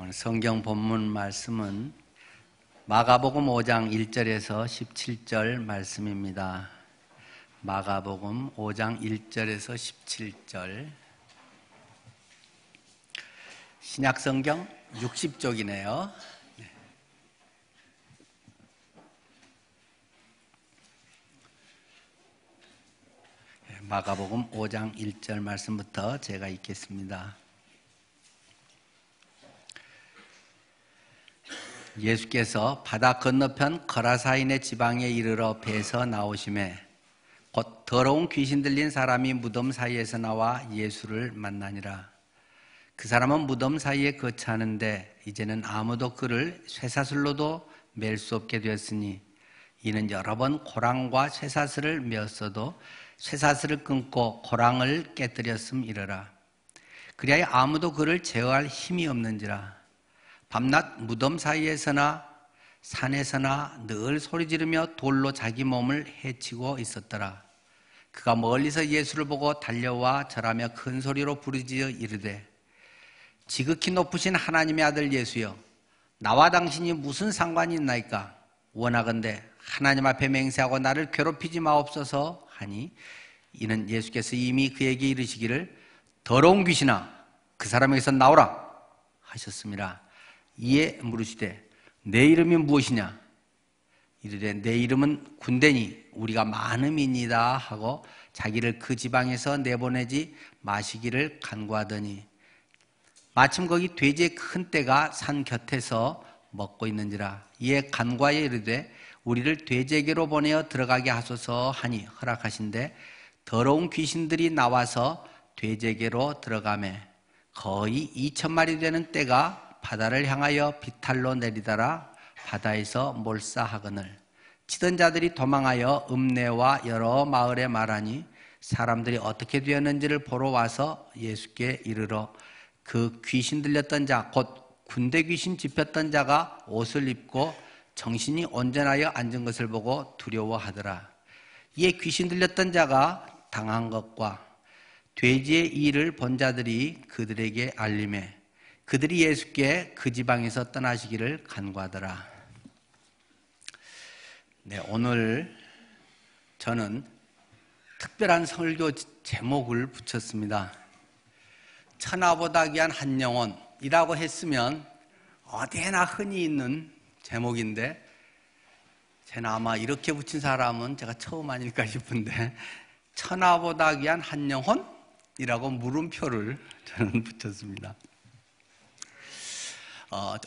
오늘 성경 본문 말씀은 마가복음 5장 1절에서 17절 말씀입니다. 마가복음 5장 1절에서 17절. 신약성경 60쪽이네요. 마가복음 5장 1절 말씀부터 제가 읽겠습니다. 예수께서 바다 건너편 거라사인의 지방에 이르러 배에서 나오시매 곧 더러운 귀신 들린 사람이 무덤 사이에서 나와 예수를 만나니라. 그 사람은 무덤 사이에 거처하는데 이제는 아무도 그를 쇠사슬로도 맬 수 없게 되었으니 이는 여러 번 고랑과 쇠사슬을 메었어도 쇠사슬을 끊고 고랑을 깨뜨렸음이러라. 그리하여 아무도 그를 제어할 힘이 없는지라. 밤낮 무덤 사이에서나 산에서나 늘 소리지르며 돌로 자기 몸을 해치고 있었더라. 그가 멀리서 예수를 보고 달려와 절하며 큰 소리로 부르짖어 이르되 지극히 높으신 하나님의 아들 예수여, 나와 당신이 무슨 상관이 있나이까? 원하건대 하나님 앞에 맹세하고 나를 괴롭히지 마옵소서 하니, 이는 예수께서 이미 그에게 이르시기를 더러운 귀신아 그 사람에게서 나오라 하셨습니다. 이에 물으시되 내 이름이 무엇이냐? 이르되 내 이름은 군대니 우리가 많음이니이다 하고 자기를 그 지방에서 내보내지 마시기를 간구하더니 마침 거기 돼지의 큰 떼가 산 곁에서 먹고 있는지라. 이에 간구하여 이르되 우리를 돼지에게로 보내어 들어가게 하소서 하니 허락하신대 더러운 귀신들이 나와서 돼지에게로 들어가매 거의 2,000마리 되는 떼가 바다를 향하여 비탈로 내리다라 바다에서 몰사하거늘 치던 자들이 도망하여 읍내와 여러 마을에 말하니 사람들이 어떻게 되었는지를 보러 와서 예수께 이르러 그 귀신 들렸던 자 곧 군대 귀신 집혔던 자가 옷을 입고 정신이 온전하여 앉은 것을 보고 두려워하더라. 이에 귀신 들렸던 자가 당한 것과 돼지의 일을 본 자들이 그들에게 알리매 그들이 예수께 그 지방에서 떠나시기를 간구하더라. 네, 오늘 저는 특별한 설교 제목을 붙였습니다. 천하보다 귀한 한 영혼이라고 했으면 어디에나 흔히 있는 제목인데 저는 아마 이렇게 붙인 사람은 제가 처음 아닐까 싶은데 천하보다 귀한 한 영혼이라고 물음표를 저는 붙였습니다.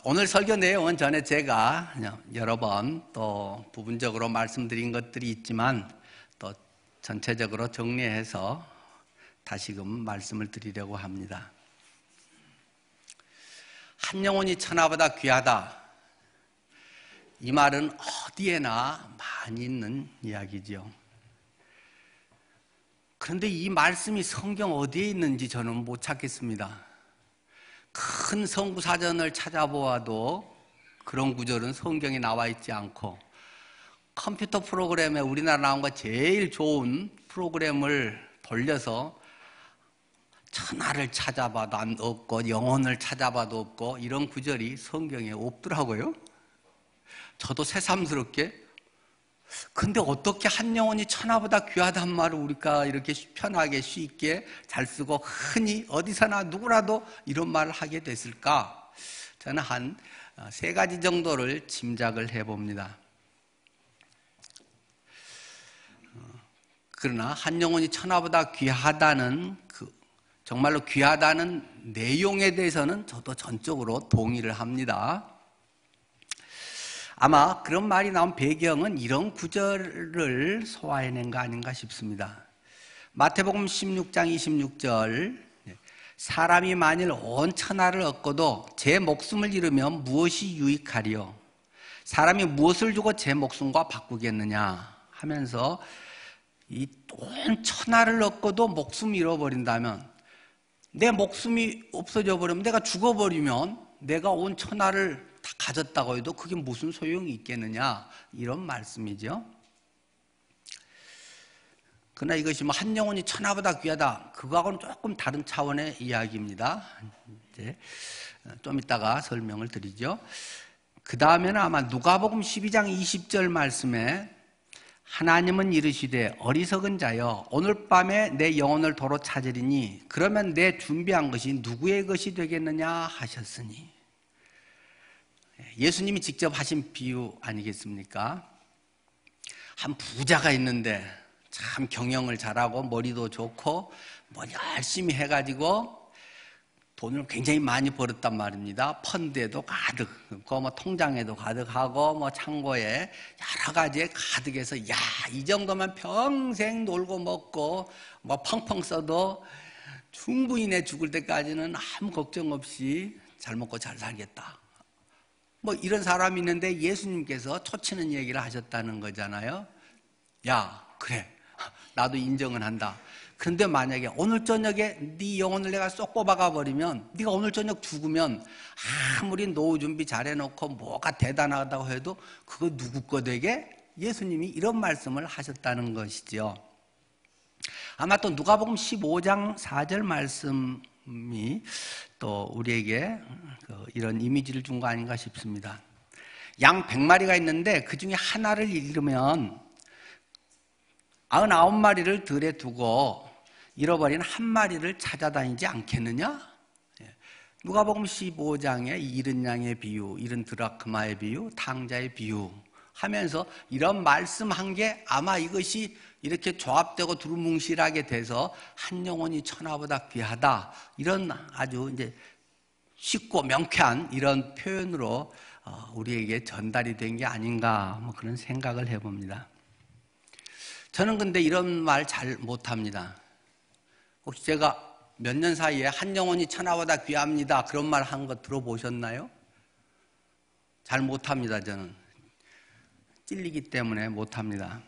오늘 설교 내용은 전에 제가 여러 번 또 부분적으로 말씀드린 것들이 있지만 또 전체적으로 정리해서 다시금 말씀을 드리려고 합니다. 한 영혼이 천하보다 귀하다. 이 말은 어디에나 많이 있는 이야기죠. 그런데 이 말씀이 성경 어디에 있는지 저는 못 찾겠습니다. 큰 성구사전을 찾아보아도 그런 구절은 성경에 나와 있지 않고 컴퓨터 프로그램에 우리나라 나온 거 제일 좋은 프로그램을 돌려서 천하를 찾아봐도 없고 영혼을 찾아봐도 없고 이런 구절이 성경에 없더라고요. 저도 새삼스럽게 근데 어떻게 한 영혼이 천하보다 귀하단 말을 우리가 이렇게 편하게 쉽게 잘 쓰고 흔히 어디서나 누구라도 이런 말을 하게 됐을까? 저는 한 3가지 정도를 짐작을 해봅니다. 그러나 한 영혼이 천하보다 귀하다는 정말로 귀하다는 내용에 대해서는 저도 전적으로 동의를 합니다. 아마 그런 말이 나온 배경은 이런 구절을 소화해낸 거 아닌가 싶습니다. 마태복음 16장 26절 사람이 만일 온 천하를 얻고도 제 목숨을 잃으면 무엇이 유익하리요? 사람이 무엇을 주고 제 목숨과 바꾸겠느냐 하면서 이 온 천하를 얻고도 목숨을 잃어버린다면 내 목숨이 없어져 버리면 내가 죽어버리면 내가 온 천하를 다 가졌다고 해도 그게 무슨 소용이 있겠느냐 이런 말씀이죠. 그러나 이것이 한 영혼이 천하보다 귀하다 그거하고는 조금 다른 차원의 이야기입니다. 이제 좀 이따가 설명을 드리죠. 그 다음에는 아마 누가복음 12장 20절 말씀에 하나님은 이르시되 어리석은 자여 오늘 밤에 내 영혼을 도로 찾으리니 그러면 내 준비한 것이 누구의 것이 되겠느냐 하셨으니, 예수님이 직접 하신 비유 아니겠습니까? 한 부자가 있는데 참 경영을 잘하고 머리도 좋고 뭐 열심히 해가지고 돈을 굉장히 많이 벌었단 말입니다. 펀드에도 가득, 뭐 통장에도 가득하고 뭐 창고에 여러 가지에 가득해서 야, 이 정도면 평생 놀고 먹고 뭐 펑펑 써도 충분히 내 죽을 때까지는 아무 걱정 없이 잘 먹고 잘 살겠다. 뭐 이런 사람이 있는데 예수님께서 초치는 얘기를 하셨다는 거잖아요. 야, 그래, 나도 인정은 한다. 그런데 만약에 오늘 저녁에 네 영혼을 내가 쏙 뽑아가 버리면, 네가 오늘 저녁 죽으면 아무리 노후 준비 잘해놓고 뭐가 대단하다고 해도 그거 누구 거 되게? 예수님이 이런 말씀을 하셨다는 것이죠. 아마 또 누가복음 15장 4절 말씀이 또 우리에게 이런 이미지를 준 거 아닌가 싶습니다. 양 100마리가 있는데 그 중에 하나를 잃으면 99마리를 들에 두고 잃어버린 한 마리를 찾아다니지 않겠느냐? 누가복음 15장에 잃은 양의 비유, 잃은 드라크마의 비유, 탕자의 비유 하면서 이런 말씀한 게 아마 이것이 이렇게 조합되고 두루뭉실하게 돼서 한 영혼이 천하보다 귀하다, 이런 아주 이제 쉽고 명쾌한 이런 표현으로 우리에게 전달이 된 게 아닌가, 뭐 그런 생각을 해봅니다. 저는 근데 이런 말 잘 못합니다. 혹시 제가 몇 년 사이에 한 영혼이 천하보다 귀합니다, 그런 말 한 거 들어보셨나요? 잘 못합니다. 저는 찔리기 때문에 못합니다.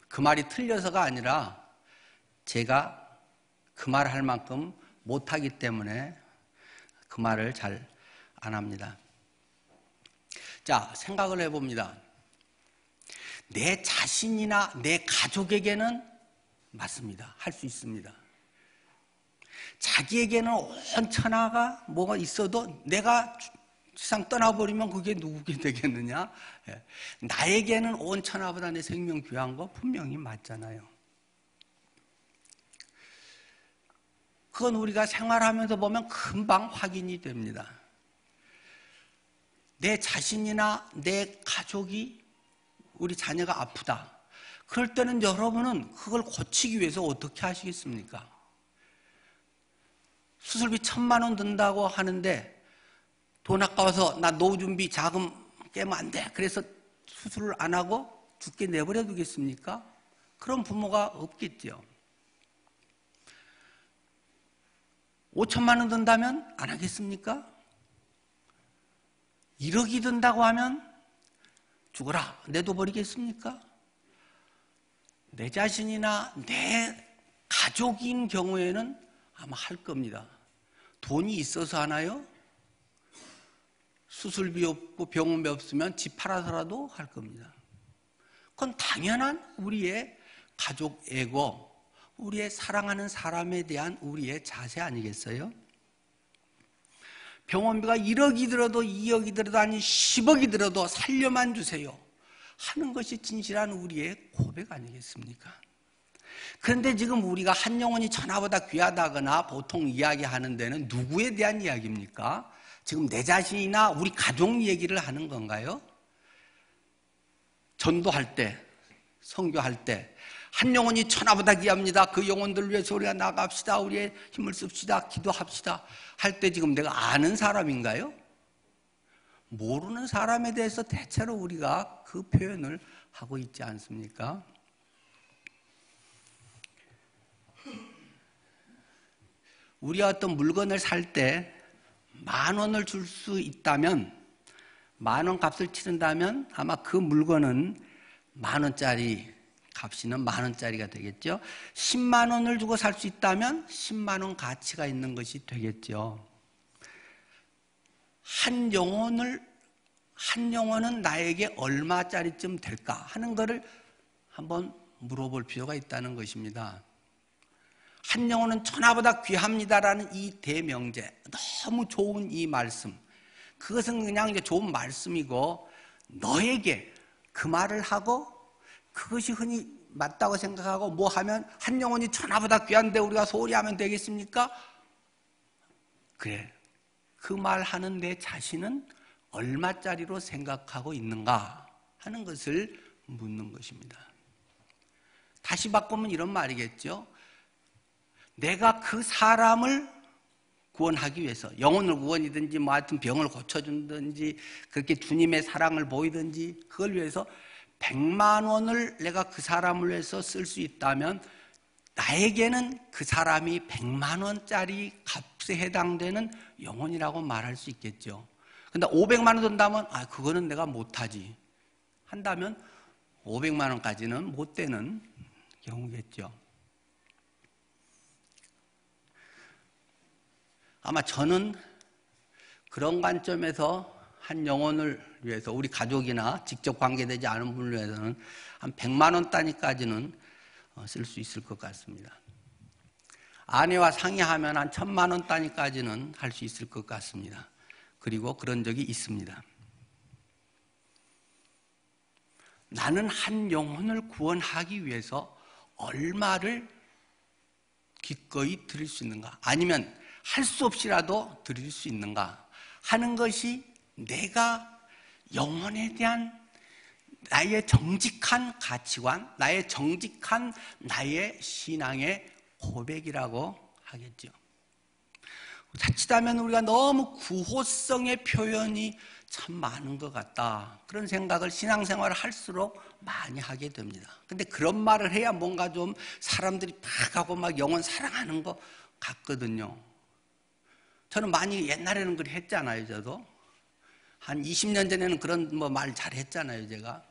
그 말이 틀려서가 아니라 제가 그 말 할 만큼 못하기 때문에 그 말을 잘 안 합니다. 자, 생각을 해봅니다. 내 자신이나 내 가족에게는 맞습니다. 할 수 있습니다. 자기에게는 온 천하가 뭐가 있어도 내가 세상 떠나버리면 그게 누구게 되겠느냐? 나에게는 온 천하보다 내 생명 귀한 거 분명히 맞잖아요. 그건 우리가 생활하면서 보면 금방 확인이 됩니다. 내 자신이나 내 가족이, 우리 자녀가 아프다. 그럴 때는 여러분은 그걸 고치기 위해서 어떻게 하시겠습니까? 수술비 1,000만 원 든다고 하는데 돈 아까워서 나 노후 준비 자금 깨면 안 돼, 그래서 수술을 안 하고 죽게 내버려 두겠습니까? 그런 부모가 없겠죠. 5천만 원 든다면 안 하겠습니까? 1억이 든다고 하면 죽어라 내둬버리겠습니까? 내 자신이나 내 가족인 경우에는 아마 할 겁니다. 돈이 있어서 하나요? 수술비 없고 병원비 없으면 집 팔아서라도 할 겁니다. 그건 당연한 우리의 가족 애고, 우리의 사랑하는 사람에 대한 우리의 자세 아니겠어요? 병원비가 1억이 들어도 2억이 들어도 아니 10억이 들어도 살려만 주세요 하는 것이 진실한 우리의 고백 아니겠습니까? 그런데 지금 우리가 한 영혼이 천하보다 귀하다거나 보통 이야기하는 데는 누구에 대한 이야기입니까? 지금 내 자신이나 우리 가족 얘기를 하는 건가요? 전도할 때, 선교할 때 한 영혼이 천하보다 귀합니다, 그 영혼들 위해서 우리가 나갑시다, 우리의 힘을 씁시다, 기도합시다 할 때 지금 내가 아는 사람인가요? 모르는 사람에 대해서 대체로 우리가 그 표현을 하고 있지 않습니까? 우리가 어떤 물건을 살 때 10,000원을 줄 수 있다면, 10,000원 값을 치른다면 아마 그 물건은 10,000원짜리 값이는 10,000원짜리가 되겠죠. 10만 원을 주고 살 수 있다면 10만 원 가치가 있는 것이 되겠죠. 한 영혼은 나에게 얼마짜리쯤 될까 하는 것을 한번 물어볼 필요가 있다는 것입니다. 한 영혼은 천하보다 귀합니다라는 이 대명제, 너무 좋은 이 말씀, 그것은 그냥 이제 좋은 말씀이고, 너에게 그 말을 하고 그것이 흔히 맞다고 생각하고 뭐 하면 한 영혼이 천하보다 귀한데 우리가 소홀히 하면 되겠습니까? 그래, 그 말하는 내 자신은 얼마짜리로 생각하고 있는가 하는 것을 묻는 것입니다. 다시 바꾸면 이런 말이겠죠. 내가 그 사람을 구원하기 위해서, 영혼을 구원이든지 뭐 하여튼 병을 고쳐준든지 그렇게 주님의 사랑을 보이든지 그걸 위해서 100만 원을 내가 그 사람을 위해서 쓸 수 있다면 나에게는 그 사람이 100만 원짜리 값에 해당되는 영혼이라고 말할 수 있겠죠. 근데 500만 원 든다면 그거는 내가 못하지 한다면 500만 원까지는 못 되는 경우겠죠. 아마 저는 그런 관점에서 한 영혼을 위해서, 우리 가족이나 직접 관계되지 않은 분을 위해서는 한 100만 원 단위까지는 쓸 수 있을 것 같습니다. 아내와 상의하면 한 1000만 원 단위까지는 할 수 있을 것 같습니다. 그리고 그런 적이 있습니다. 나는 한 영혼을 구원하기 위해서 얼마를 기꺼이 드릴 수 있는가, 아니면 할 수 없이라도 드릴 수 있는가 하는 것이 내가 영혼에 대한 나의 정직한 가치관, 나의 정직한 나의 신앙의 고백이라고 하겠죠. 자칫하면 우리가 너무 구호성의 표현이 참 많은 것 같다, 그런 생각을 신앙생활을 할수록 많이 하게 됩니다. 근데 그런 말을 해야 뭔가 좀 사람들이 막 하고 막 영혼 사랑하는 것 같거든요. 저는 많이 옛날에는 그렇게 했잖아요. 저도 한 20년 전에는 그런 말 잘했잖아요, 제가.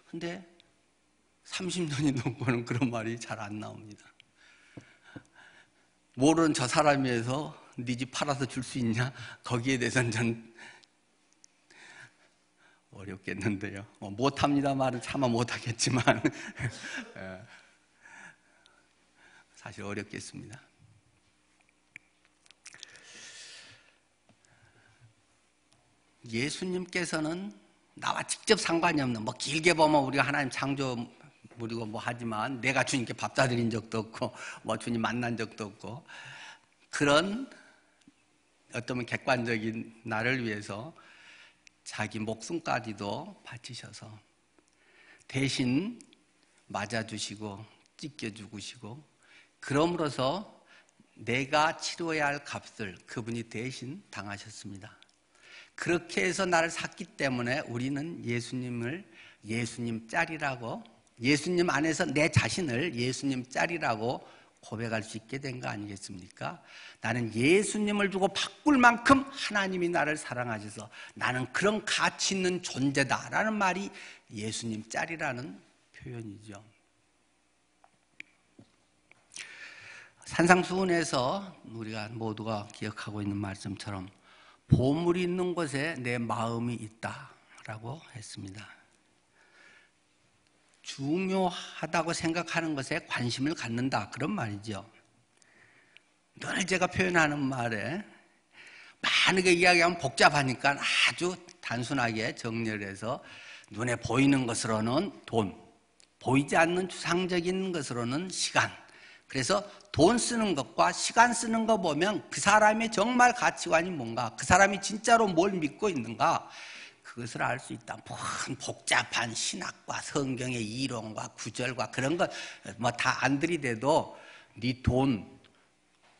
근데 30년이 넘고는 그런 말이 잘 안 나옵니다. 모르는 저 사람이 해서 네 집 팔아서 줄 수 있냐? 거기에 대해서는 전 어렵겠는데요. 못합니다 말은 차마 못하겠지만 사실 어렵겠습니다. 예수님께서는 나와 직접 상관이 없는, 길게 보면 우리가 하나님 창조 우리고 하지만 내가 주님께 밥 사드린 적도 없고 주님 만난 적도 없고, 그런 어떤 객관적인 나를 위해서 자기 목숨까지도 바치셔서 대신 맞아주시고 찢겨 죽으시고, 그럼으로써 내가 치러야 할 값을 그분이 대신 당하셨습니다. 그렇게 해서 나를 샀기 때문에 우리는 예수님을 예수님 짤이라고, 예수님 안에서 내 자신을 예수님 짤이라고 고백할 수 있게 된 거 아니겠습니까? 나는 예수님을 주고 바꿀 만큼 하나님이 나를 사랑하셔서 나는 그런 가치 있는 존재다라는 말이 예수님 짤이라는 표현이죠. 산상수훈에서 우리가 모두가 기억하고 있는 말씀처럼 보물이 있는 곳에 내 마음이 있다라고 했습니다. 중요하다고 생각하는 것에 관심을 갖는다, 그런 말이죠. 늘 제가 표현하는 말에 많게 이야기하면 복잡하니까 아주 단순하게 정리를 해서 눈에 보이는 것으로는 돈, 보이지 않는 추상적인 것으로는 시간. 그래서 돈 쓰는 것과 시간 쓰는 거 보면 그 사람의 정말 가치관이 뭔가, 그 사람이 진짜로 뭘 믿고 있는가, 그것을 알 수 있다. 복잡한 신학과 성경의 이론과 구절과 그런 거 다 안 들이대도 네 돈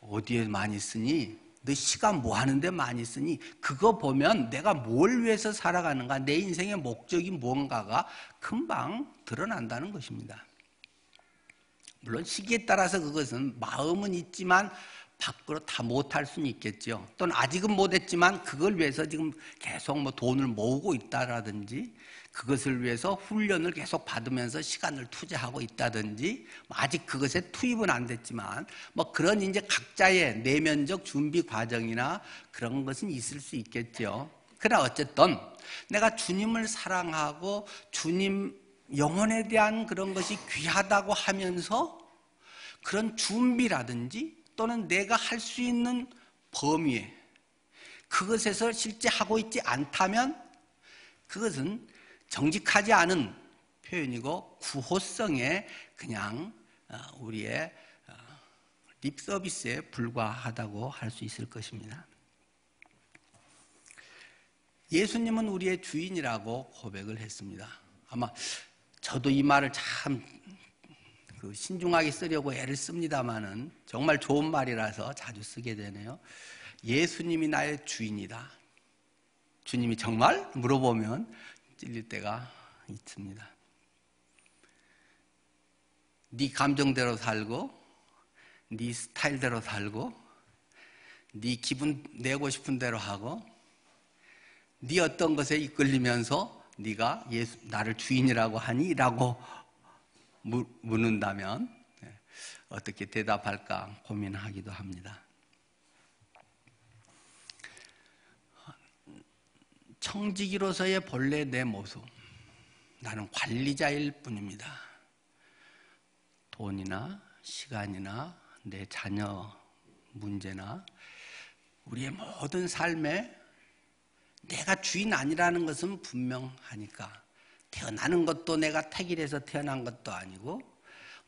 어디에 많이 쓰니? 너 시간 뭐 하는데 많이 쓰니? 그거 보면 내가 뭘 위해서 살아가는가, 내 인생의 목적이 뭔가가 금방 드러난다는 것입니다. 물론 시기에 따라서 그것은 마음은 있지만 밖으로 다 못할 수는 있겠죠. 또는 아직은 못했지만 그걸 위해서 지금 계속 돈을 모으고 있다라든지, 그것을 위해서 훈련을 계속 받으면서 시간을 투자하고 있다든지, 아직 그것에 투입은 안 됐지만 그런 이제 각자의 내면적 준비 과정이나 그런 것은 있을 수 있겠죠. 그러나 어쨌든 내가 주님을 사랑하고 주님 영혼에 대한 그런 것이 귀하다고 하면서 그런 준비라든지 또는 내가 할 수 있는 범위에 그것에서 실제 하고 있지 않다면 그것은 정직하지 않은 표현이고 구호성의 그냥 우리의 립 서비스에 불과하다고 할 수 있을 것입니다. 예수님은 우리의 주인이라고 고백을 했습니다. 아마 저도 이 말을 참 신중하게 쓰려고 애를 씁니다마는 정말 좋은 말이라서 자주 쓰게 되네요. 예수님이 나의 주인이다. 주님이 정말? 물어보면 찔릴 때가 있습니다. 네 감정대로 살고 네 스타일대로 살고 네 기분 내고 싶은 대로 하고 네 어떤 것에 이끌리면서 네가 나를 주인이라고 하니? 라고 묻는다면 어떻게 대답할까 고민하기도 합니다. 청지기로서의 본래 내 모습, 나는 관리자일 뿐입니다. 돈이나 시간이나 내 자녀 문제나 우리의 모든 삶에 내가 주인 아니라는 것은 분명하니까 태어나는 것도 내가 택일해서 태어난 것도 아니고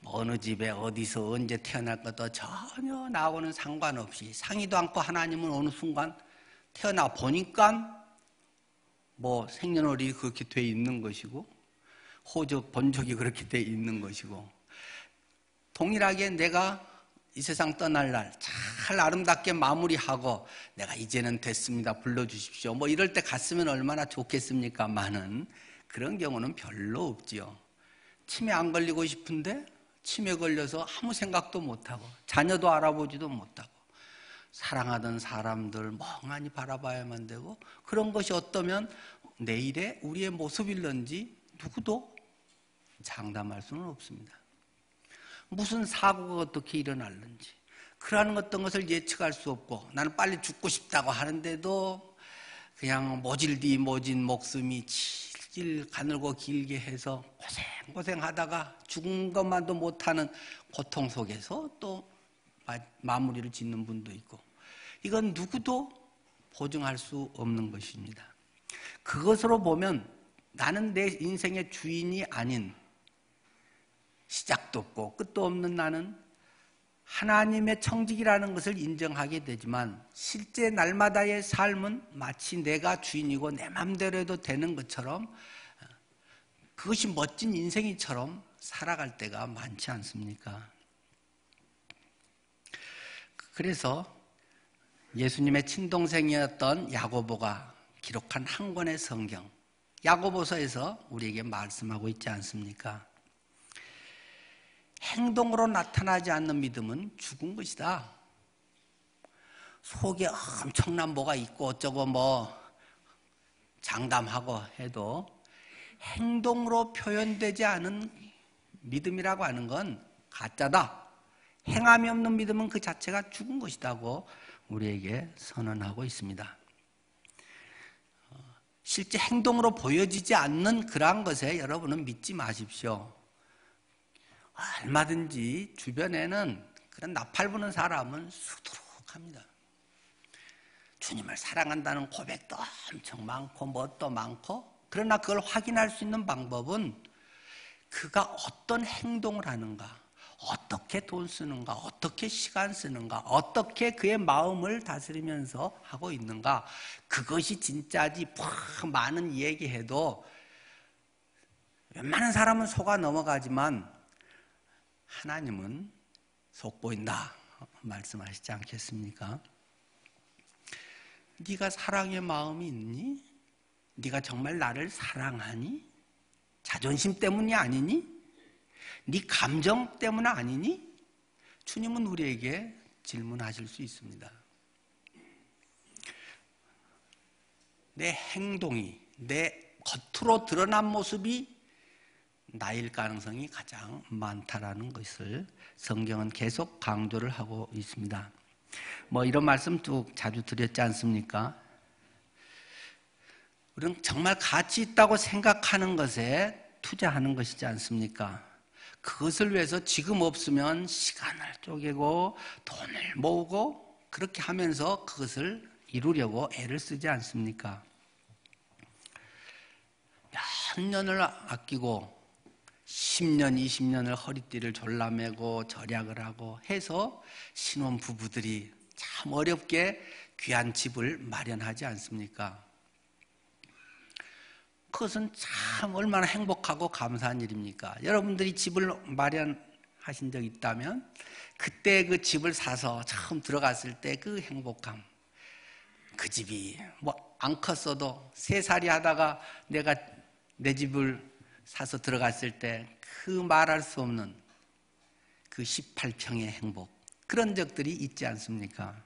어느 집에 어디서 언제 태어날 것도 전혀 나하고는 상관없이 상의도 않고 하나님은 어느 순간 태어나 보니까 뭐 생년월일이 그렇게 돼 있는 것이고 호적 번적이 그렇게 돼 있는 것이고 동일하게 내가 이 세상 떠날 날 잘 아름답게 마무리하고 내가 이제는 됐습니다. 불러주십시오. 뭐 이럴 때 갔으면 얼마나 좋겠습니까만은 그런 경우는 별로 없지요. 치매 안 걸리고 싶은데 치매 걸려서 아무 생각도 못하고 자녀도 알아보지도 못하고 사랑하던 사람들 멍하니 바라봐야만 되고 그런 것이 어떠면 내일의 우리의 모습일런지 누구도 장담할 수는 없습니다. 무슨 사고가 어떻게 일어날는지 그러한 어떤 것을 예측할 수 없고 나는 빨리 죽고 싶다고 하는데도 그냥 모질디 모진 목숨이 질질 가늘고 길게 해서 고생하다가 죽은 것만도 못하는 고통 속에서 또 마무리를 짓는 분도 있고 이건 누구도 보증할 수 없는 것입니다. 그것으로 보면 나는 내 인생의 주인이 아닌 시작도 없고 끝도 없는 나는 하나님의 청직이라는 것을 인정하게 되지만 실제 날마다의 삶은 마치 내가 주인이고 내 맘대로 해도 되는 것처럼 그것이 멋진 인생이처럼 살아갈 때가 많지 않습니까? 그래서 예수님의 친동생이었던 야고보가 기록한 한 권의 성경 야고보서에서 우리에게 말씀하고 있지 않습니까? 행동으로 나타나지 않는 믿음은 죽은 것이다. 속에 엄청난 뭐가 있고 어쩌고 뭐 장담하고 해도 행동으로 표현되지 않은 믿음이라고 하는 건 가짜다. 행함이 없는 믿음은 그 자체가 죽은 것이라고 우리에게 선언하고 있습니다. 실제 행동으로 보여지지 않는 그러한 것에 여러분은 믿지 마십시오. 얼마든지 주변에는 그런 나팔 부는 사람은 수두룩합니다. 주님을 사랑한다는 고백도 엄청 많고 뭣도 많고 그러나 그걸 확인할 수 있는 방법은 그가 어떤 행동을 하는가 어떻게 돈 쓰는가 어떻게 시간 쓰는가 어떻게 그의 마음을 다스리면서 하고 있는가 그것이 진짜지 많은 얘기해도 웬만한 사람은 속아 넘어가지만 하나님은 속보인다 말씀하시지 않겠습니까? 네가 사랑의 마음이 있니? 네가 정말 나를 사랑하니? 자존심 때문이 아니니? 네 감정 때문 아니니? 주님은 우리에게 질문하실 수 있습니다. 내 행동이 내 겉으로 드러난 모습이 나일 가능성이 가장 많다라는 것을 성경은 계속 강조를 하고 있습니다. 뭐 이런 말씀 쭉 자주 드렸지 않습니까? 우리는 정말 가치 있다고 생각하는 것에 투자하는 것이지 않습니까? 그것을 위해서 지금 없으면 시간을 쪼개고 돈을 모으고 그렇게 하면서 그것을 이루려고 애를 쓰지 않습니까? 몇 년을 아끼고 10년, 20년을 허리띠를 졸라매고 절약을 하고 해서 신혼부부들이 참 어렵게 귀한 집을 마련하지 않습니까? 그것은 참 얼마나 행복하고 감사한 일입니까? 여러분들이 집을 마련하신 적 있다면 그때 그 집을 사서 처음 들어갔을 때 그 행복감, 그 집이 뭐 안 컸어도 3살이 하다가 내가 내 집을 사서 들어갔을 때 그 말할 수 없는 그 18평의 행복, 그런 적들이 있지 않습니까?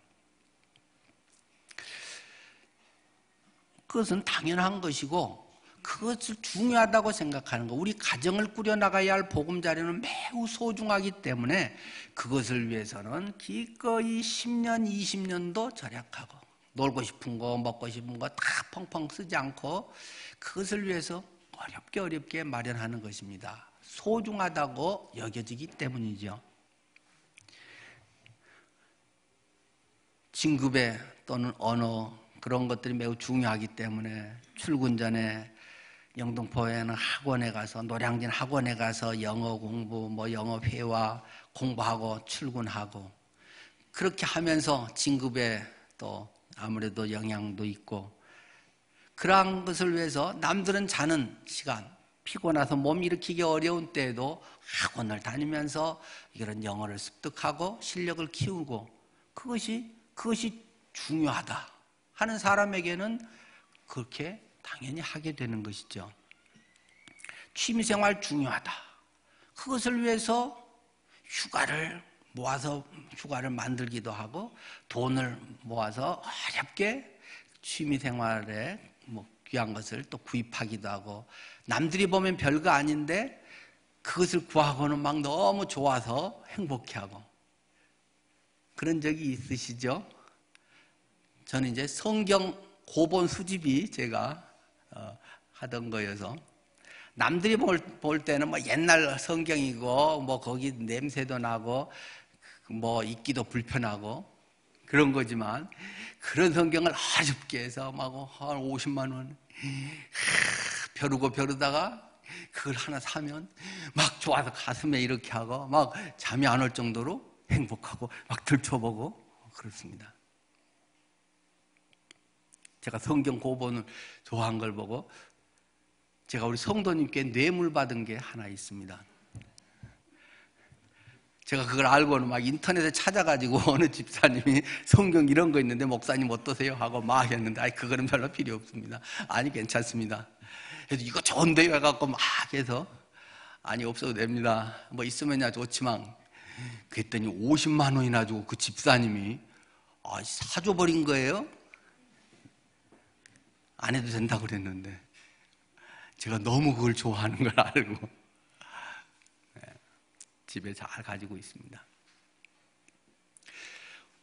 그것은 당연한 것이고 그것을 중요하다고 생각하는 거, 우리 가정을 꾸려나가야 할 보금자리는 매우 소중하기 때문에 그것을 위해서는 기꺼이 10년, 20년도 절약하고 놀고 싶은 거, 먹고 싶은 거 다 펑펑 쓰지 않고 그것을 위해서 어렵게 마련하는 것입니다. 소중하다고 여겨지기 때문이죠. 진급에 또는 언어, 그런 것들이 매우 중요하기 때문에 출근 전에 영등포에는 학원에 가서, 노량진 학원에 가서 영어 공부, 뭐 영어 회화 공부하고 출근하고 그렇게 하면서 진급에 또 아무래도 영향도 있고, 그러한 것을 위해서 남들은 자는 시간, 피곤해서 몸 일으키기 어려운 때에도 학원을 다니면서 이런 영어를 습득하고 실력을 키우고 그것이 중요하다 하는 사람에게는 그렇게 당연히 하게 되는 것이죠. 취미생활 중요하다. 그것을 위해서 휴가를 모아서 휴가를 만들기도 하고 돈을 모아서 어렵게 취미생활에 뭐 귀한 것을 또 구입하기도 하고, 남들이 보면 별거 아닌데 그것을 구하고는 막 너무 좋아서 행복해하고, 그런 적이 있으시죠? 저는 이제 성경 고본 수집이 제가 하던 거여서 남들이 볼 때는 뭐 옛날 성경이고 뭐 거기 냄새도 나고 뭐 읽기도 불편하고 그런 거지만, 그런 성경을 어렵게 해서 막 한 50만 원 벼르다가 그걸 하나 사면 막 좋아서 가슴에 이렇게 하고 막 잠이 안 올 정도로 행복하고 막 들춰보고 그렇습니다. 제가 성경 고본을 좋아한 걸 보고 제가 우리 성도님께 뇌물 받은 게 하나 있습니다. 제가 그걸 알고는 막 인터넷에 찾아가지고 어느 집사님이 성경 이런 거 있는데 목사님 어떠세요? 하고 막 했는데, 아니 그거는 별로 필요 없습니다. 아니 괜찮습니다. 그래서 이거 좋은데요? 해갖고 막 해서, 아니 없어도 됩니다. 뭐 있으면야 좋지만, 그랬더니 50만 원이나 주고 그 집사님이 사줘버린 거예요? 안 해도 된다고 그랬는데 제가 너무 그걸 좋아하는 걸 알고 집에 잘 가지고 있습니다.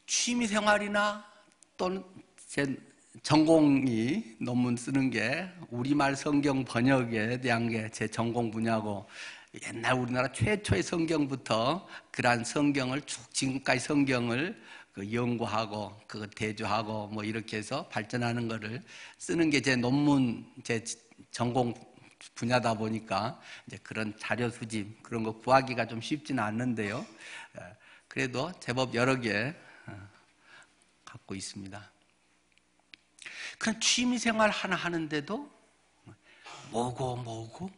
취미생활이나 또는 제 전공이 논문 쓰는 게 우리말 성경 번역에 대한 게 제 전공 분야고, 옛날 우리나라 최초의 성경부터 그러한 성경을 쭉 지금까지 성경을 연구하고 그거 대조하고 뭐 이렇게 해서 발전하는 거를 쓰는 게 제 논문, 제 전공 분야다 보니까 이제 그런 자료 수집 그런 거 구하기가 좀 쉽지는 않는데요. 그래도 제법 여러 개 갖고 있습니다. 그런 취미 생활 하나 하는데도 모으고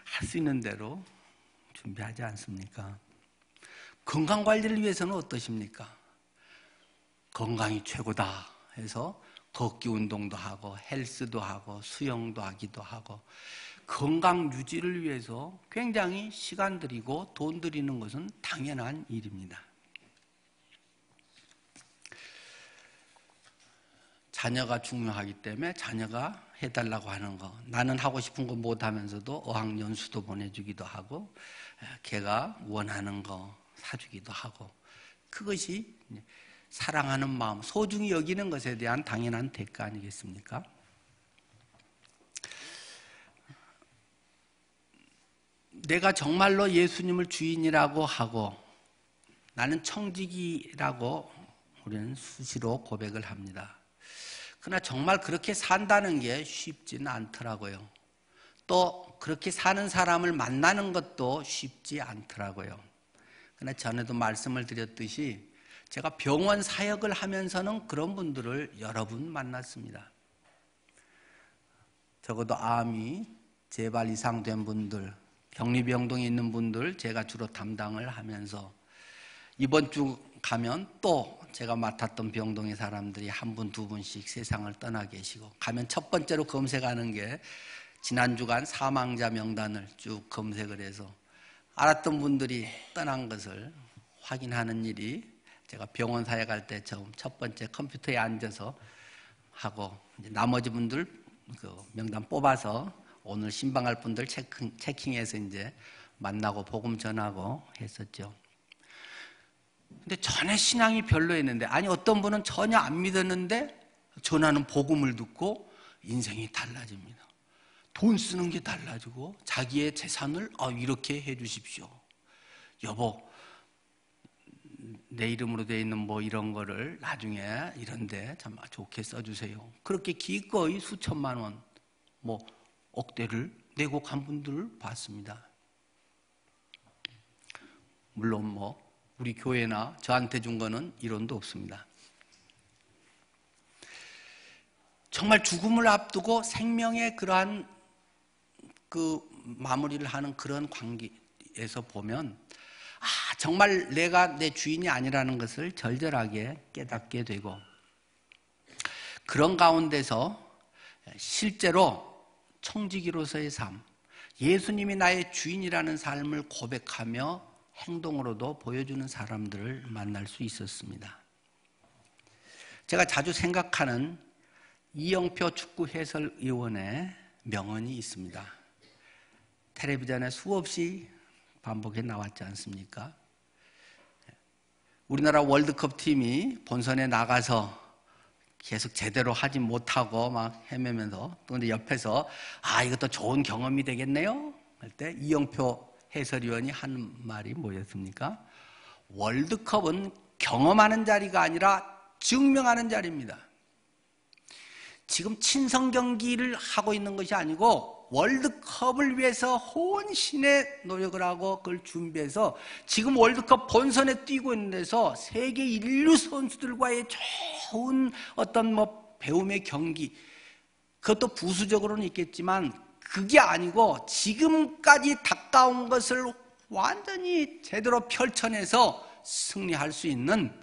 할 수 있는 대로 준비하지 않습니까? 건강 관리를 위해서는 어떠십니까? 건강이 최고다 해서 걷기 운동도 하고 헬스도 하고 수영도 하기도 하고, 건강 유지를 위해서 굉장히 시간 들이고 돈 들이는 것은 당연한 일입니다. 자녀가 중요하기 때문에 자녀가 해달라고 하는 거, 나는 하고 싶은 거 못하면서도 어학연수도 보내주기도 하고 걔가 원하는 거 사주기도 하고, 그것이 사랑하는 마음, 소중히 여기는 것에 대한 당연한 대가 아니겠습니까? 내가 정말로 예수님을 주인이라고 하고 나는 청지기라고 우리는 수시로 고백을 합니다. 그러나 정말 그렇게 산다는 게 쉽지는 않더라고요. 또 그렇게 사는 사람을 만나는 것도 쉽지 않더라고요. 그러나 전에도 말씀을 드렸듯이 제가 병원 사역을 하면서는 그런 분들을 여러 분 만났습니다. 적어도 암이 재발 이상 된 분들, 격리병동에 있는 분들 제가 주로 담당을 하면서 이번 주 가면 또 제가 맡았던 병동의 사람들이 한 분, 두 분씩 세상을 떠나 계시고, 가면 첫 번째로 검색하는 게 지난주간 사망자 명단을 쭉 검색을 해서 알았던 분들이 떠난 것을 확인하는 일이 제가 병원 사역할 때 처음 첫 번째 컴퓨터에 앉아서 하고, 이제 나머지 분들 그 명단 뽑아서 오늘 신방할 분들 체킹해서 이제 만나고 복음 전하고 했었죠. 근데 전에 신앙이 별로였는데, 아니 어떤 분은 전혀 안 믿었는데 전하는 복음을 듣고 인생이 달라집니다. 돈 쓰는 게 달라지고 자기의 재산을 이렇게 해 주십시오. 여보, 내 이름으로 되어 있는 뭐 이런 거를 나중에 이런데 참 좋게 써주세요. 그렇게 기꺼이 수천만 원, 뭐 억대를 내고 간 분들을 봤습니다. 물론 뭐 우리 교회나 저한테 준 거는 이론도 없습니다. 정말 죽음을 앞두고 생명의 그러한 그 마무리를 하는 그런 관계에서 보면 정말 내가 내 주인이 아니라는 것을 절절하게 깨닫게 되고, 그런 가운데서 실제로 청지기로서의 삶, 예수님이 나의 주인이라는 삶을 고백하며 행동으로도 보여주는 사람들을 만날 수 있었습니다. 제가 자주 생각하는 이영표 축구 해설위원의 명언이 있습니다. 텔레비전에 수없이 반복해 나왔지 않습니까? 우리나라 월드컵 팀이 본선에 나가서 계속 제대로 하지 못하고 막 헤매면서, 또 옆에서 이것도 좋은 경험이 되겠네요 할 때 이영표 해설위원이 한 말이 뭐였습니까? 월드컵은 경험하는 자리가 아니라 증명하는 자리입니다. 지금 친선 경기를 하고 있는 것이 아니고 월드컵을 위해서 혼신의 노력을 하고 그걸 준비해서 지금 월드컵 본선에 뛰고 있는 데서 세계 인류 선수들과의 좋은 어떤 뭐 배움의 경기, 그것도 부수적으로는 있겠지만 그게 아니고 지금까지 닦아온 것을 완전히 제대로 펼쳐내서 승리할 수 있는,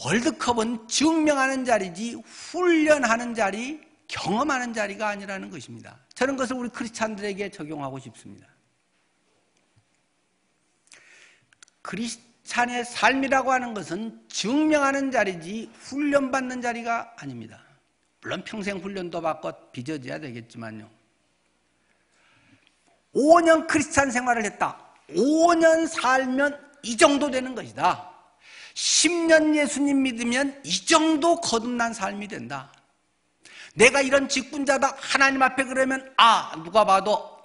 월드컵은 증명하는 자리지 훈련하는 자리, 경험하는 자리가 아니라는 것입니다. 저는 그것을 우리 크리스찬들에게 적용하고 싶습니다. 크리스찬의 삶이라고 하는 것은 증명하는 자리지 훈련받는 자리가 아닙니다. 물론 평생 훈련도 받고 빚어져야 되겠지만요. 5년 크리스찬 생활을 했다. 5년 살면 이 정도 되는 것이다. 10년 예수님 믿으면 이 정도 거듭난 삶이 된다. 내가 이런 직분자다 하나님 앞에 그러면 누가 봐도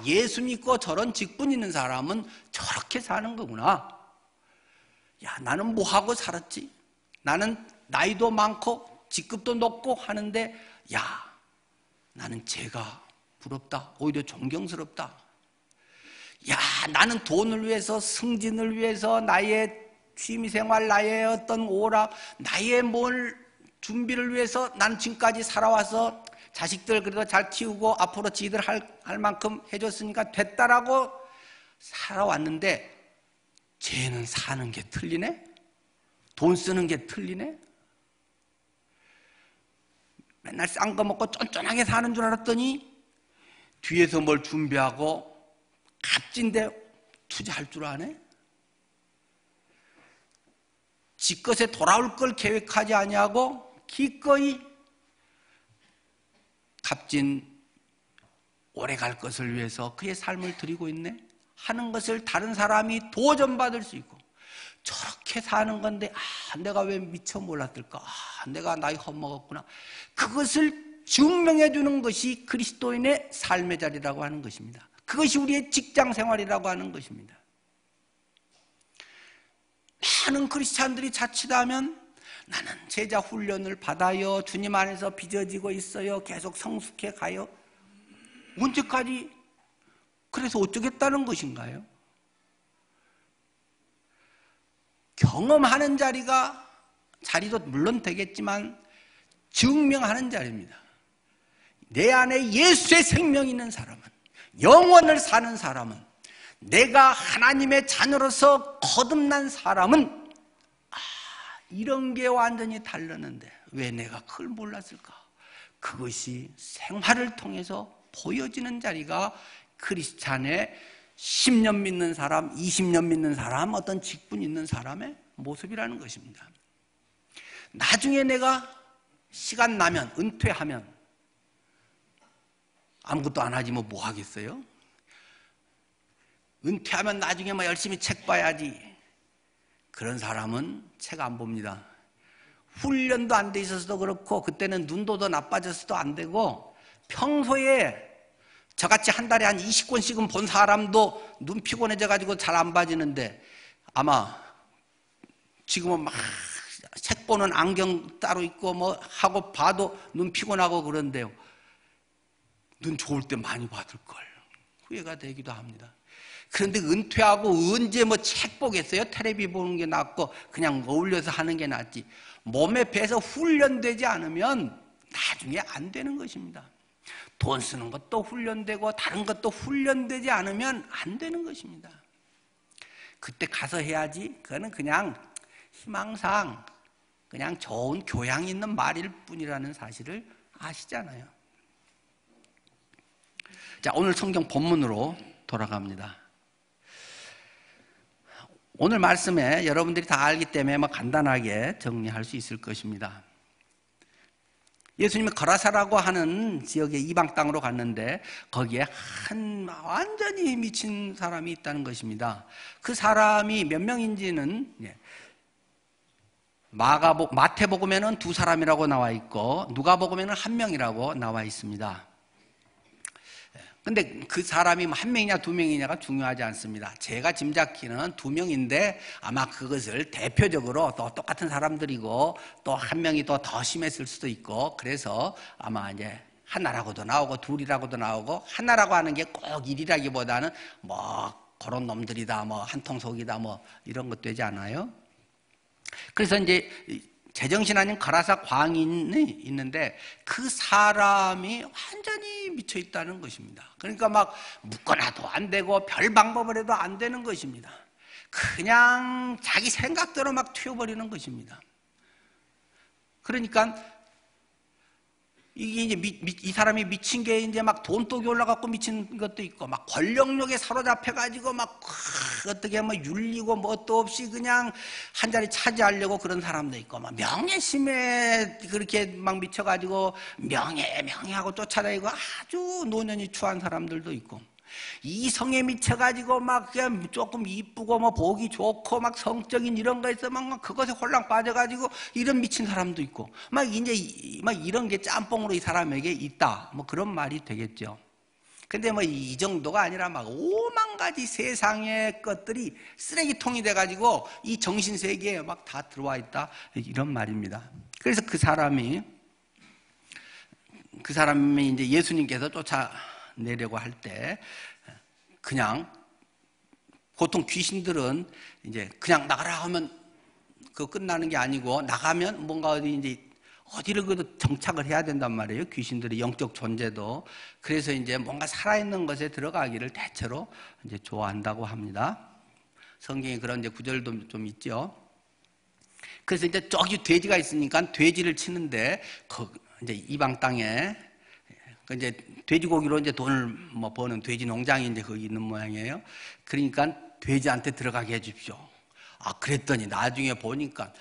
예수 믿고 저런 직분 있는 사람은 저렇게 사는 거구나. 나는 뭐하고 살았지? 나는 나이도 많고 직급도 높고 하는데 나는 죄가 부럽다. 오히려 존경스럽다. 나는 돈을 위해서, 승진을 위해서, 나의 취미생활, 나의 어떤 오락, 나의 뭘 준비를 위해서 난 지금까지 살아와서 자식들 그래도 잘 키우고 앞으로 지들 할 만큼 해줬으니까 됐다라고 살아왔는데, 쟤는 사는 게 틀리네? 돈 쓰는 게 틀리네? 맨날 싼 거 먹고 쫀쫀하게 사는 줄 알았더니 뒤에서 뭘 준비하고 값진데 투자할 줄 아네? 지 것에 돌아올 걸 계획하지 아니하고 기꺼이 값진 오래 갈 것을 위해서 그의 삶을 드리고 있네 하는 것을 다른 사람이 도전받을 수 있고, 저렇게 사는 건데 내가 왜 미처 몰랐을까? 내가 나이 헛먹었구나. 그것을 증명해 주는 것이 그리스도인의 삶의 자리라고 하는 것입니다. 그것이 우리의 직장 생활이라고 하는 것입니다. 많은 크리스찬들이 자칫하면 나는 제자 훈련을 받아요, 주님 안에서 빚어지고 있어요, 계속 성숙해 가요. 언제까지 그래서 어쩌겠다는 것인가요? 경험하는 자리도 물론 되겠지만 증명하는 자리입니다. 내 안에 예수의 생명이 있는 사람은, 영원을 사는 사람은, 내가 하나님의 자녀로서 거듭난 사람은 이런 게 완전히 다르는데 왜 내가 그걸 몰랐을까? 그것이 생활을 통해서 보여지는 자리가 크리스찬의 10년 믿는 사람, 20년 믿는 사람, 어떤 직분 있는 사람의 모습이라는 것입니다. 나중에 내가 시간 나면, 은퇴하면 아무것도 안 하지 뭐 하겠어요? 은퇴하면 나중에 열심히 책 봐야지. 그런 사람은 책 안 봅니다. 훈련도 안 돼 있어서도 그렇고, 그때는 눈도 더 나빠져서도 안 되고, 평소에 저같이 한 달에 한 20권씩은 본 사람도 눈 피곤해져가지고 잘 안 봐지는데, 아마 지금은 막 책 보는 안경 따로 있고 뭐 하고 봐도 눈 피곤하고 그런데요. 눈 좋을 때 많이 받을걸. 후회가 되기도 합니다. 그런데 은퇴하고 언제 뭐 책 보겠어요? 텔레비 보는 게 낫고 그냥 어울려서 하는 게 낫지. 몸에 배서 훈련되지 않으면 나중에 안 되는 것입니다. 돈 쓰는 것도 훈련되고 다른 것도 훈련되지 않으면 안 되는 것입니다. 그때 가서 해야지. 그거는 그냥 희망상 그냥 좋은 교양 있는 말일 뿐이라는 사실을 아시잖아요. 자, 오늘 성경 본문으로 돌아갑니다. 오늘 말씀에 여러분들이 다 알기 때문에 간단하게 정리할 수 있을 것입니다. 예수님이 거라사라고 하는 지역의 이방 땅으로 갔는데 거기에 한 완전히 미친 사람이 있다는 것입니다. 그 사람이 몇 명인지는 마태복음에는 2사람이라고 나와 있고 누가복음에는 1명이라고 나와 있습니다. 근데 그 사람이 1명이냐 2명이냐가 중요하지 않습니다. 제가 짐작키는 2명인데 아마 그것을 대표적으로 또 똑같은 사람들이고 또 1명이 더 심했을 수도 있고, 그래서 아마 이제 하나라고도 나오고 둘이라고도 나오고, 하나라고 하는 게 꼭 1이라기보다는 뭐 그런 놈들이다, 뭐 한통속이다, 뭐 이런 것 되지 않아요? 그래서 이제 제정신 아닌 거라사 광인이 있는데 그 사람이 완전히 미쳐 있다는 것입니다. 그러니까 막 묶어놔도 안 되고 별 방법을 해도 안 되는 것입니다. 그냥 자기 생각대로 막 튀어버리는 것입니다. 그러니까 이게 이제 이 사람이 미친 게 이제 막 돈독이 올라갖고 미친 것도 있고, 막 권력욕에 사로잡혀가지고 막 어떻게 뭐 윤리고 뭣도 없이 그냥 한 자리 차지하려고 그런 사람도 있고, 막 명예심에 그렇게 막 미쳐가지고 명예하고 쫓아다니고 아주 노년이 추한 사람들도 있고, 이성에 미쳐가지고 막 그냥 조금 이쁘고 뭐 보기 좋고 막 성적인 이런 거 있어 막 그것에 홀랑 빠져가지고 이런 미친 사람도 있고, 막 이제 막 이런 게 짬뽕으로 이 사람에게 있다, 뭐 그런 말이 되겠죠. 근데 뭐 이 정도가 아니라 막 5만 가지 세상의 것들이 쓰레기통이 돼가지고 이 정신세계에 막 다 들어와 있다, 이런 말입니다. 그래서 그 사람이 이제 예수님께서 쫓아내려고 할 때 그냥 보통 귀신들은 이제 그냥 나가라 하면 그거 끝나는 게 아니고, 나가면 뭔가 어디를 그래도 정착을 해야 된단 말이에요. 귀신들의 영적 존재도. 그래서 이제 뭔가 살아있는 것에 들어가기를 대체로 이제 좋아한다고 합니다. 성경에 그런 이제 구절도 좀 있죠. 그래서 이제 저기 돼지가 있으니까 돼지를 치는데 이제 이방 땅에 이제 돼지고기로 이제 돈을 뭐 버는 돼지 농장이 이제 거기 있는 모양이에요. 그러니까 돼지한테 들어가게 해주십시오. 그랬더니 나중에 보니까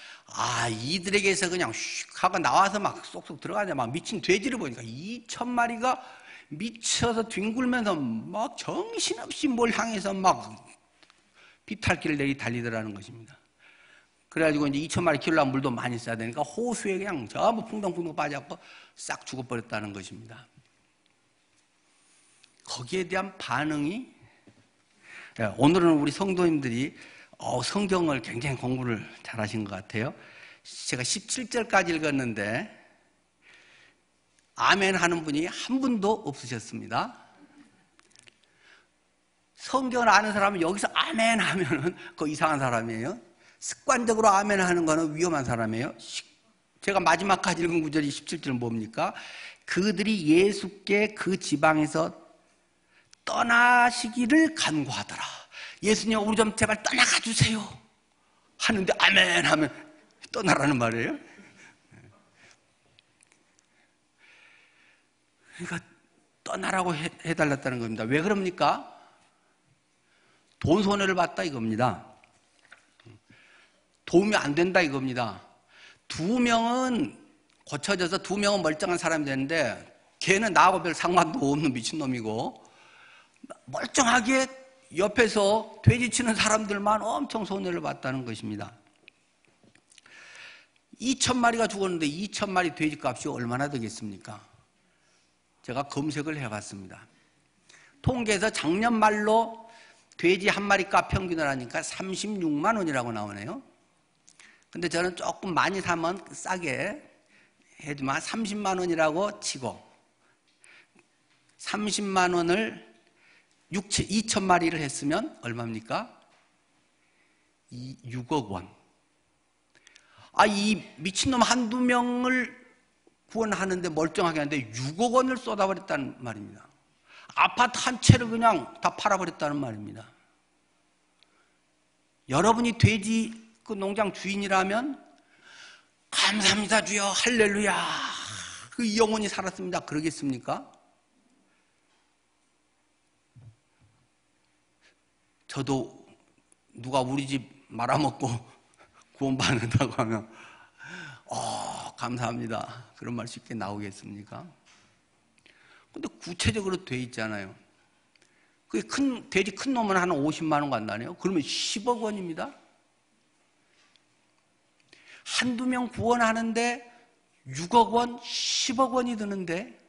이들에게서 그냥 슉 하고 나와서 막 쏙쏙 들어가냐, 막 미친 돼지를 보니까 2,000마리가 미쳐서 뒹굴면서 막 정신없이 뭘 향해서 막 비탈길을 내리 달리더라는 것입니다. 그래가지고 이제 2,000마리 키우려면 물도 많이 써야 되니까 호수에 그냥 전부 풍덩풍덩 빠져갖고 싹 죽어버렸다는 것입니다. 거기에 대한 반응이, 오늘은 우리 성도님들이 성경을 굉장히 공부를 잘하신 것 같아요. 제가 17절까지 읽었는데 아멘 하는 분이 한 분도 없으셨습니다. 성경을 아는 사람은 여기서 아멘 하면은 그 이상한 사람이에요. 습관적으로 아멘 하는 거는 위험한 사람이에요. 제가 마지막까지 읽은 구절이 17절은 뭡니까? 그들이 예수께 그 지방에서 떠나시기를 간구하더라. 예수님, 우리 좀 제발 떠나가 주세요 하는데 아멘 하면 떠나라는 말이에요. 그러니까 떠나라고 해달랐다는 겁니다. 왜 그럽니까? 돈 손해를 봤다 이겁니다. 도움이 안 된다 이겁니다. 2명은 고쳐져서 2명은 멀쩡한 사람이 되는데 걔는 나하고 별 상관도 없는 미친놈이고 멀쩡하게 옆에서 돼지 치는 사람들만 엄청 손해를 봤다는 것입니다. 2,000마리가 죽었는데 2,000마리 돼지값이 얼마나 되겠습니까? 제가 검색을 해봤습니다. 통계에서 작년 말로 돼지 한 마리 값 평균을 하니까 36만 원이라고 나오네요. 근데 저는 조금 많이 사면 싸게 해주면 30만 원이라고 치고 30만 원을 2,000마리를 했으면 얼마입니까? 6억 원. 이 미친놈 한두 명을 구원하는데 멀쩡하게 하는데 6억 원을 쏟아버렸다는 말입니다. 아파트 한 채를 그냥 다 팔아버렸다는 말입니다. 여러분이 돼지 그 농장 주인이라면 감사합니다 주여 할렐루야 그 영혼이 살았습니다 그러겠습니까? 저도 누가 우리 집 말아먹고 구원받는다고 하면 감사합니다 그런 말 쉽게 나오겠습니까? 근데 구체적으로 돼 있잖아요. 그게 돼지 큰 놈은 한 50만 원 간다네요. 그러면 10억 원입니다. 한두 명 구원하는데 6억 원, 10억 원이 드는데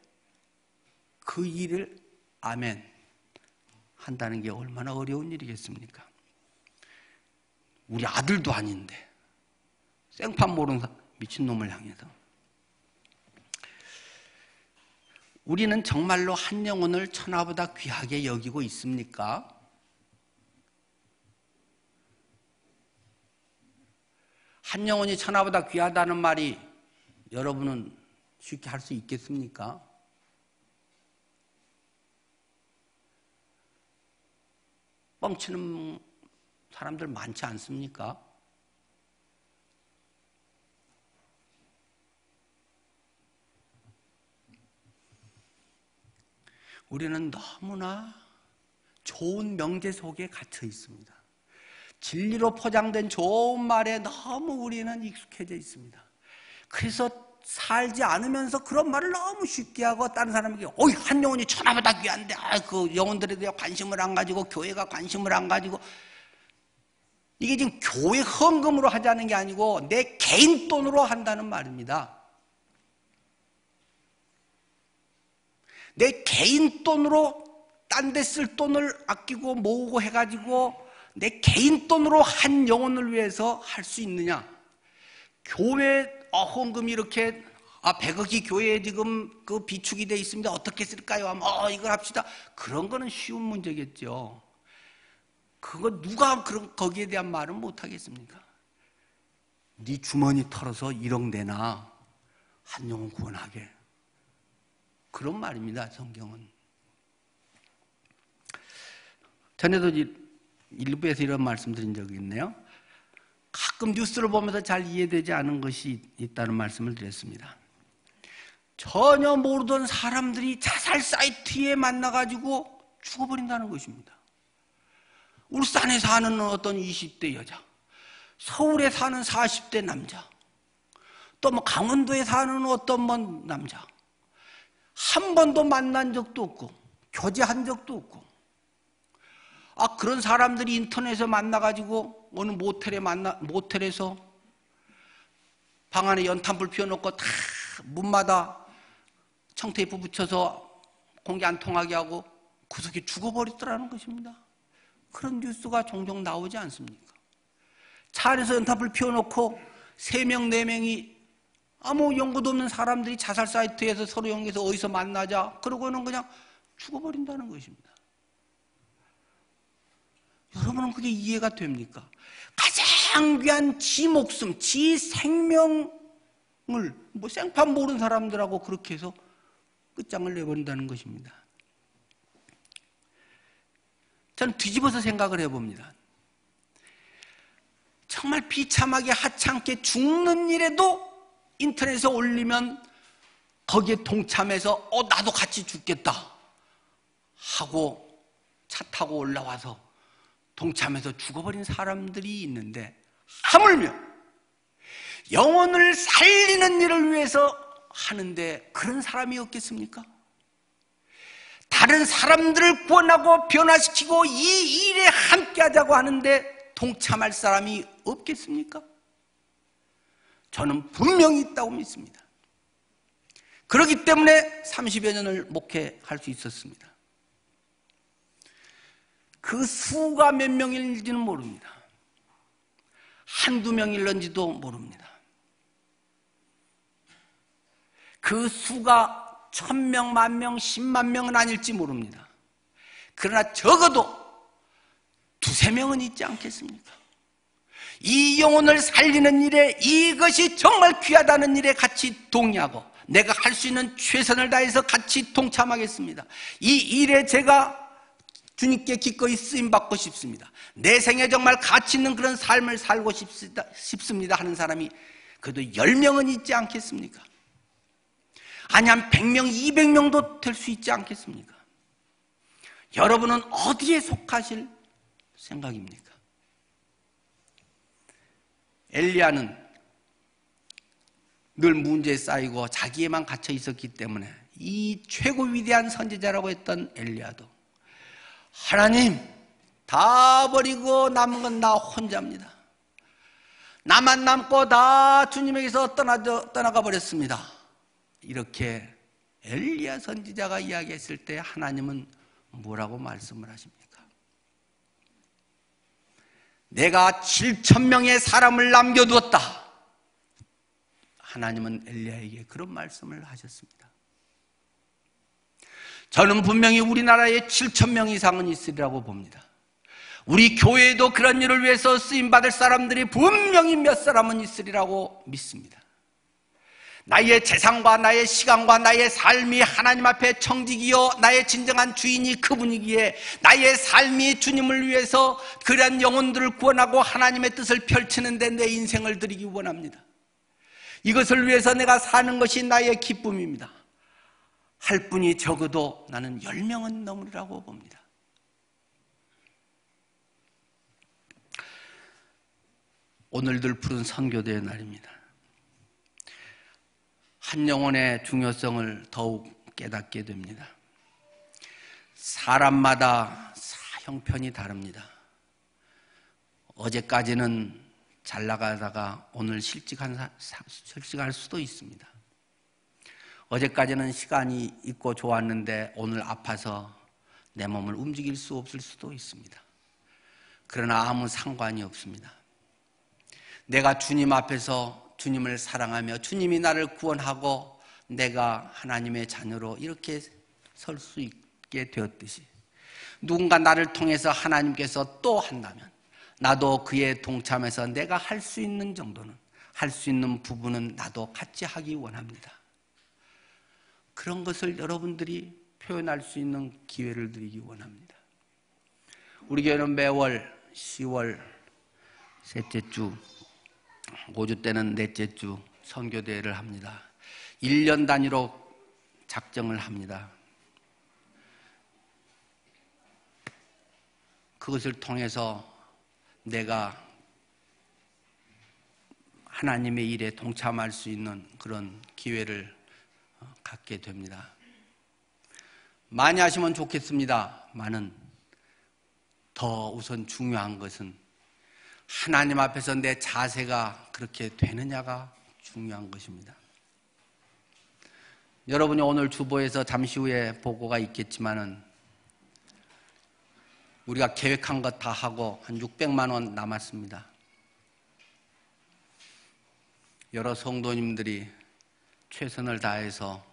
그 일을 아멘 한다는 게 얼마나 어려운 일이겠습니까? 우리 아들도 아닌데 생판 모르는 미친놈을 향해서 우리는 정말로 한 영혼을 천하보다 귀하게 여기고 있습니까? 한 영혼이 천하보다 귀하다는 말이 여러분은 쉽게 할 수 있겠습니까? 뻥치는 사람들 많지 않습니까? 우리는 너무나 좋은 명제 속에 갇혀 있습니다. 진리로 포장된 좋은 말에 너무 우리는 익숙해져 있습니다. 그래서 살지 않으면서 그런 말을 너무 쉽게 하고 다른 사람에게 한 영혼이 천하보다 귀한데 그 영혼들에 대해 관심을 안 가지고 교회가 관심을 안 가지고 이게 지금 교회 헌금으로 하자는 게 아니고 내 개인 돈으로 한다는 말입니다. 내 개인 돈으로 딴 데 쓸 돈을 아끼고 모으고 해가지고 내 개인 돈으로 한 영혼을 위해서 할 수 있느냐? 교회 헌금이 이렇게 100억이 교회에 지금 그 비축이 돼 있습니다. 어떻게 쓸까요? 하면 이걸 합시다. 그런 거는 쉬운 문제겠죠. 그거 누가 거기에 대한 말은 못 하겠습니까? 네 주머니 털어서 1억 내놔 한 영혼 구원하게. 그런 말입니다. 성경은. 전에도 일부에서 이런 말씀드린 적이 있네요. 가끔 뉴스를 보면서 잘 이해되지 않은 것이 있다는 말씀을 드렸습니다. 전혀 모르던 사람들이 자살 사이트에 만나가지고 죽어버린다는 것입니다. 울산에 사는 어떤 20대 여자, 서울에 사는 40대 남자, 또 강원도에 사는 어떤 남자, 한 번도 만난 적도 없고 교제한 적도 없고 그런 사람들이 인터넷에 만나가지고 어느 모텔에서 방 안에 연탄불 피워놓고 다 문마다 청테이프 붙여서 공기 안 통하게 하고 그 속에 죽어버리더라는 것입니다. 그런 뉴스가 종종 나오지 않습니까? 차 안에서 연탄불 피워놓고 3명, 4명이 아무 연고도 없는 사람들이 자살 사이트에서 서로 연계해서 어디서 만나자 그러고는 그냥 죽어버린다는 것입니다. 여러분은 그게 이해가 됩니까? 가장 귀한 지 목숨, 지 생명을 생판 모르는 사람들하고 그렇게 해서 끝장을 내버린다는 것입니다. 저는 뒤집어서 생각을 해봅니다. 정말 비참하게 하찮게 죽는 일에도 인터넷에 올리면 거기에 동참해서 나도 같이 죽겠다 하고 차 타고 올라와서 동참해서 죽어버린 사람들이 있는데, 하물며 영혼을 살리는 일을 위해서 하는데 그런 사람이 없겠습니까? 다른 사람들을 구원하고 변화시키고 이 일에 함께하자고 하는데 동참할 사람이 없겠습니까? 저는 분명히 있다고 믿습니다. 그렇기 때문에 30여 년을 목회할 수 있었습니다. 그 수가 몇 명일지는 모릅니다. 한두 명일런지도 모릅니다. 그 수가 1000명, 10,000명, 10만 명은 아닐지 모릅니다. 그러나 적어도 2-3명은 있지 않겠습니까? 이 영혼을 살리는 일에, 이것이 정말 귀하다는 일에 같이 동의하고 내가 할 수 있는 최선을 다해서 같이 동참하겠습니다. 이 일에 제가 주님께 기꺼이 쓰임받고 싶습니다. 내 생에 정말 가치 있는 그런 삶을 살고 싶습니다 하는 사람이 그래도 10명은 있지 않겠습니까? 아니 한 100명, 200명도 될 수 있지 않겠습니까? 여러분은 어디에 속하실 생각입니까? 엘리야는 늘 문제에 쌓이고 자기에만 갇혀 있었기 때문에 이 최고 위대한 선지자라고 했던 엘리야도 하나님 다 버리고 남은 건 나 혼자입니다. 나만 남고 다 주님에게서 떠나가 버렸습니다. 이렇게 엘리야 선지자가 이야기했을 때 하나님은 뭐라고 말씀을 하십니까? 내가 7,000명의 사람을 남겨두었다. 하나님은 엘리야에게 그런 말씀을 하셨습니다. 저는 분명히 우리나라에 7,000명 이상은 있으리라고 봅니다. 우리 교회에도 그런 일을 위해서 쓰임받을 사람들이 분명히 몇 사람은 있으리라고 믿습니다. 나의 재산과 나의 시간과 나의 삶이 하나님 앞에 청직이요 나의 진정한 주인이 그분이기에 나의 삶이 주님을 위해서 그런 영혼들을 구원하고 하나님의 뜻을 펼치는데 내 인생을 드리기 원합니다. 이것을 위해서 내가 사는 것이 나의 기쁨입니다. 할 분이 적어도 나는 10명은 넘으리라고 봅니다. 오늘들 푸른 선교대의 날입니다. 한 영혼의 중요성을 더욱 깨닫게 됩니다. 사람마다 형편이 다릅니다. 어제까지는 잘 나가다가 오늘 실직할 수도 있습니다. 어제까지는 시간이 있고 좋았는데 오늘 아파서 내 몸을 움직일 수 없을 수도 있습니다. 그러나 아무 상관이 없습니다. 내가 주님 앞에서 주님을 사랑하며 주님이 나를 구원하고 내가 하나님의 자녀로 이렇게 설 수 있게 되었듯이 누군가 나를 통해서 하나님께서 또 한다면 나도 그에 동참해서 내가 할 수 있는 정도는, 할 수 있는 부분은 나도 같이 하기 원합니다. 그런 것을 여러분들이 표현할 수 있는 기회를 드리기 원합니다. 우리 교회는 매월 10월 셋째 주, 5주 때는 넷째 주 선교대회를 합니다. 1년 단위로 작정을 합니다. 그것을 통해서 내가 하나님의 일에 동참할 수 있는 그런 기회를 갖게 됩니다. 많이 하시면 좋겠습니다만은 더 우선 중요한 것은 하나님 앞에서 내 자세가 그렇게 되느냐가 중요한 것입니다. 여러분이 오늘 주보에서 잠시 후에 보고가 있겠지만은 우리가 계획한 것 다 하고 한 600만 원 남았습니다. 여러 성도님들이 최선을 다해서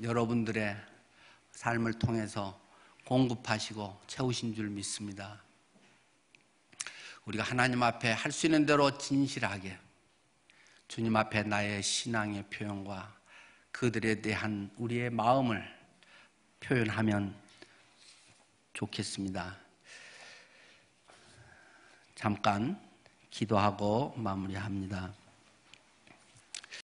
여러분들의 삶을 통해서 공급하시고 채우신 줄 믿습니다. 우리가 하나님 앞에 할 수 있는 대로 진실하게 주님 앞에 나의 신앙의 표현과 그들에 대한 우리의 마음을 표현하면 좋겠습니다. 잠깐 기도하고 마무리합니다.